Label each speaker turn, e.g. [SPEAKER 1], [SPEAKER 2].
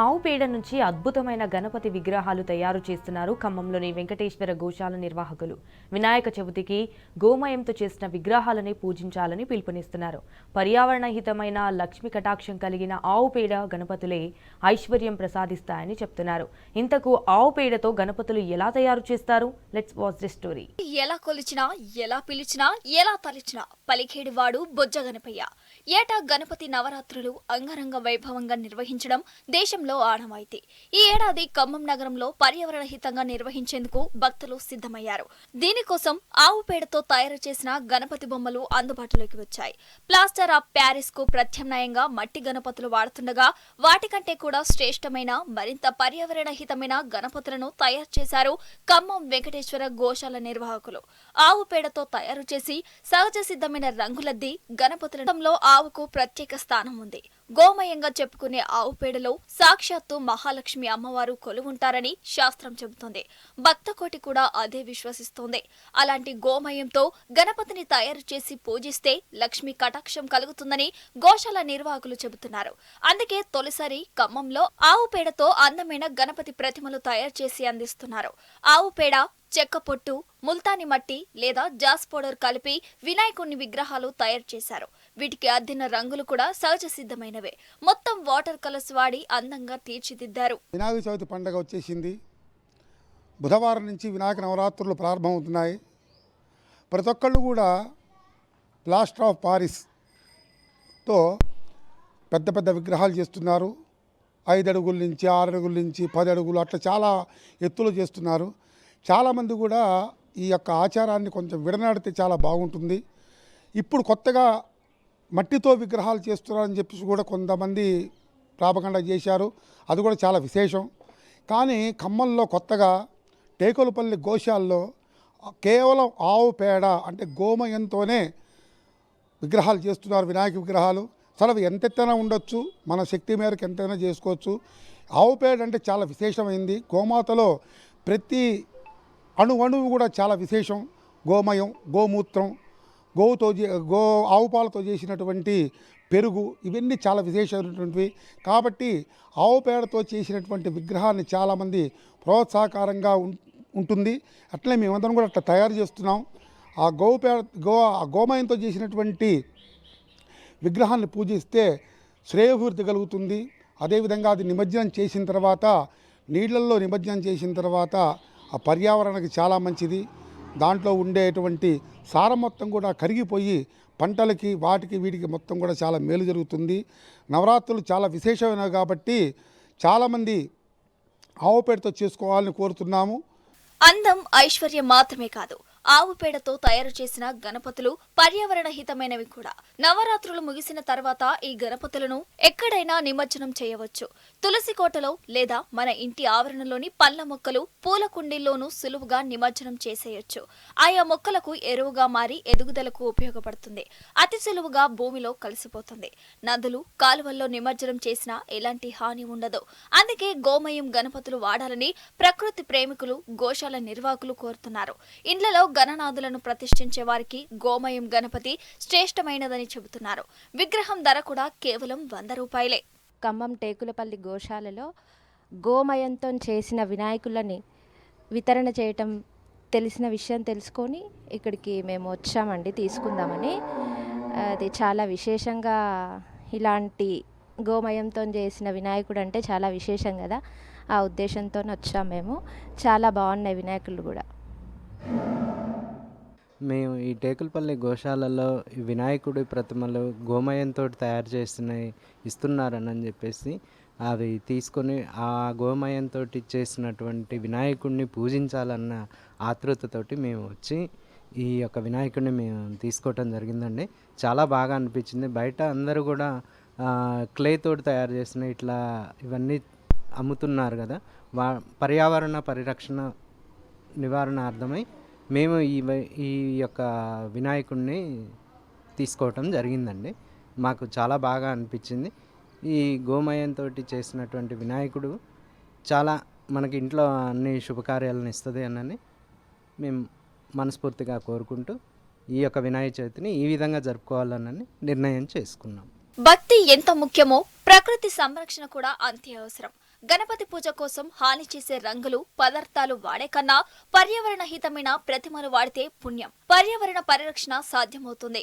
[SPEAKER 1] ఆవు పేడ నుంచి అద్భుతమైన గణపతి విగ్రహాలు తయారు చేస్తున్నారు ఖమ్మంలోని వెంకటేశ్వర గోశాల నిర్వాహకులు. వినాయక చవితికి గోమయంతో చేసిన విగ్రహాలని పూజించాలని పిలుపునిస్తున్నారు. పర్యావరణ హితమైన లక్ష్మీ కటాక్షం కలిగిన ఆవు పేడ గణపతులే ఐశ్వర్యం ప్రసాదిస్తాయని చెప్తున్నారు. ఇంతకు ఆవు పేడతో గణపతులు ఎలా తయారు చేస్తారు? Let's watch the story.
[SPEAKER 2] ఎలా కొలిచినా, ఎలా పిలిచినా, ఎలా తలిచినా పలికేడివాడు బొజ్జ గణపయ్య. ఏటా గణపతి నవరాత్రులు అంగరంగ వైభవంగా నిర్వహించడం దేశంలో ఆనవాయితీ. ఈ ఏడాది ఖమ్మం నగరంలో పర్యావరణ హితంగా నిర్వహించేందుకు భక్తులు సిద్ధమయ్యారు. దీనికోసం ఆవు పేడతో తయారు చేసిన గణపతి బొమ్మలు అందుబాటులోకి వచ్చాయి. ప్లాస్టర్ ఆఫ్ ప్యారిస్ కు ప్రత్యామ్నాయంగా మట్టి గణపతులు వాడుతుండగా వాటికంటే కూడా శ్రేష్టమైన మరింత పర్యావరణ హితమైన గణపతులను తయారు చేశారు ఖమ్మం వెంకటేశ్వర గోశాల నిర్వాహకులు. ఆవు పేడతో తయారు చేసి సహజ సిద్ధమైన రంగులద్ది గణపతులలో ఆవుకు ప్రత్యేక స్థానం ఉంది. గోమయంగా చెప్పుకునే ఆవు పేడలో సాక్షాత్తు మహాలక్ష్మి అమ్మవారు కొలువుంటారని శాస్త్రం చెబుతోంది. భక్తకోటి కూడా అదే విశ్వసిస్తోంది. అలాంటి గోమయంతో గణపతిని తయారు చేసి పూజిస్తే లక్ష్మి కటాక్షం కలుగుతుందని గోశాల నిర్వాహకులు చెబుతున్నారు. అందుకే తొలిసారి ఖమ్మంలో ఆవు పేడతో అందమైన గణపతి ప్రతిమలు తయారు చేసి అందిస్తున్నారు. ఆవు పేడ, చెక్క పొట్టు, ముల్తాని మట్టి లేదా జాస్ పౌడర్ కలిపి వినాయకుని విగ్రహాలు తయారు చేశారు. వీటికి అద్దిన రంగులు కూడా సహజ సిద్ధమైనవే. మొత్తం వాటర్ కలర్స్ వాడి అందంగా తీర్చిదిద్దారు.
[SPEAKER 3] వినాయక చవితి పండుగ వచ్చేసింది. బుధవారం నుంచి వినాయక నవరాత్రులు ప్రారంభమవుతున్నాయి. ప్రతి ఒక్కళ్ళు కూడా ప్లాస్టర్ ఆఫ్ పారిస్తో పెద్ద పెద్ద విగ్రహాలు చేస్తున్నారు. 5 అడుగుల నుంచి 6 అడుగుల నుంచి 10 అడుగులు అట్లా చాలా ఎత్తులు చేస్తున్నారు. చాలామంది కూడా ఈ యొక్క ఆచారాన్ని కొంచెం విడనాడితే చాలా బాగుంటుంది. ఇప్పుడు కొత్తగా మట్టితో విగ్రహాలు చేస్తున్నారని చెప్పేసి కూడా కొంతమంది ప్రాపగండ చేశారు. అది కూడా చాలా విశేషం. కానీ ఖమ్మంలో కొత్తగా టేకులపల్లి గోశాలలో కేవలం ఆవు పేడ అంటే గోమయంతోనే విగ్రహాలు చేస్తున్నారు. వినాయక విగ్రహాలు అసలు ఎంతెత్తైనా ఉండొచ్చు, మన శక్తి మేరకు ఎంతైనా చేసుకోవచ్చు. ఆవు పేడ అంటే చాలా విశేషమైంది. గోమాతలో ప్రతి అణువు కూడా చాలా విశేషం. గోమయం, గోమూత్రం, ఆవు పాలతో చేసినటువంటి పెరుగు, ఇవన్నీ చాలా విశేషమైనటువంటివి. కాబట్టి ఆవు పేడతో చేసినటువంటి విగ్రహాన్ని చాలామంది ప్రోత్సాహకరంగా ఉంటుంది. అట్లే మేమందరం కూడా అట్లా తయారు చేస్తున్నాం. ఆ గోమయంతో చేసినటువంటి విగ్రహాన్ని పూజిస్తే శ్రేయోభివృద్ధి కలుగుతుంది. అదేవిధంగా అది నిమజ్జనం చేసిన తర్వాత, నీళ్ళల్లో నిమజ్జనం చేసిన తర్వాత ఆ పర్యావరణానికి చాలా మంచిది. దాంట్లో ఉండేటువంటి సారం మొత్తం కూడా కరిగిపోయి పంటలకి వీటికి మొత్తం కూడా చాలా మేలు జరుగుతుంది. నవరాత్రులు చాలా విశేషమైనవి కాబట్టి చాలామంది ఆవు పేడతో చేసుకోవాలని కోరుతున్నాము.
[SPEAKER 2] అందం, ఐశ్వర్యం మాత్రమే కాదు, ఆవు పేడతో తయారు చేసిన గణపతులు పర్యావరణ హితమైనవి కూడా. నవరాత్రులు ముగిసిన తర్వాత ఈ గణపతులను ఎక్కడైనా నిమజ్జనం చేయవచ్చు. తులసి కోటలో లేదా మన ఇంటి ఆవరణలోని పళ్ళ మొక్కలు, పూల కుండీల్లోనూ సులువుగా నిమజ్జనం చేసేయొచ్చు. ఆయా మొక్కలకు ఎరువుగా మారి ఎదుగుదలకు ఉపయోగపడుతుంది. అతి సులువుగా భూమిలో కలిసిపోతుంది. నదులు, కాలువల్లో నిమజ్జనం చేసినా ఎలాంటి హాని ఉండదు. అందుకే గోమయం గణపతులు వాడాలని ప్రకృతి ప్రేమికులు, గోశాల నిర్వాహకులు కోరుతున్నారు. ఇండ్లలో గణనాథులను ప్రతిష్ఠించే వారికి గోమయం గణపతి శ్రేష్టమైనదని చెబుతున్నారు. విగ్రహం ధర కూడా కేవలం 100 రూపాయలే.
[SPEAKER 4] ఖమ్మం టేకులపల్లి గోశాలలో గోమయంతో చేసిన వినాయకులని వితరణ చేయటం తెలిసిన విషయం తెలుసుకొని ఇక్కడికి మేము వచ్చామండి తీసుకుందామని. అది చాలా విశేషంగా, ఇలాంటి గోమయంతో చేసిన వినాయకుడు అంటే చాలా విశేషం కదా, ఆ ఉద్దేశంతో వచ్చాం మేము. చాలా బాగున్నాయి వినాయకులు కూడా.
[SPEAKER 5] మేము ఈ టేకులపల్లి గోశాలలో ఈ వినాయకుడి ప్రతిమలు గోమయంతో తయారు ఇస్తున్నారని చెప్పేసి అవి తీసుకొని ఆ గోమయంతో చేసినటువంటి వినాయకుడిని పూజించాలన్న ఆతృతతోటి మేము వచ్చి ఈ యొక్క వినాయకుడిని మేము తీసుకోవటం జరిగిందండి. చాలా బాగా అనిపించింది. బయట అందరూ కూడా క్లేతోటి తయారు చేసిన ఇవన్నీ అమ్ముతున్నారు కదా, పర్యావరణ పరిరక్షణ నివారణార్థమై మేము ఈ యొక్క వినాయకుడిని తీసుకోవటం జరిగిందండి. మాకు చాలా బాగా అనిపించింది. ఈ గోమయంతో చేసినటువంటి వినాయకుడు చాలా మనకి ఇంట్లో అన్ని శుభకార్యాలను ఇస్తుంది అని మేము మనస్ఫూర్తిగా కోరుకుంటూ ఈ యొక్క వినాయక చవితిని ఈ విధంగా జరుపుకోవాలని నిర్ణయం చేసుకున్నాం.
[SPEAKER 2] భక్తి ఎంత ముఖ్యమో ప్రకృతి సంరక్షణ కూడా అంతే అవసరం. గణపతి పూజ కోసం హాని చేసే రంగులు, పదార్థాలు వాడే కన్నా పర్యావరణ హితమైన ప్రతిమలు వాడితే పుణ్యం, పర్యావరణ పరిరక్షణ సాధ్యమవుతుంది.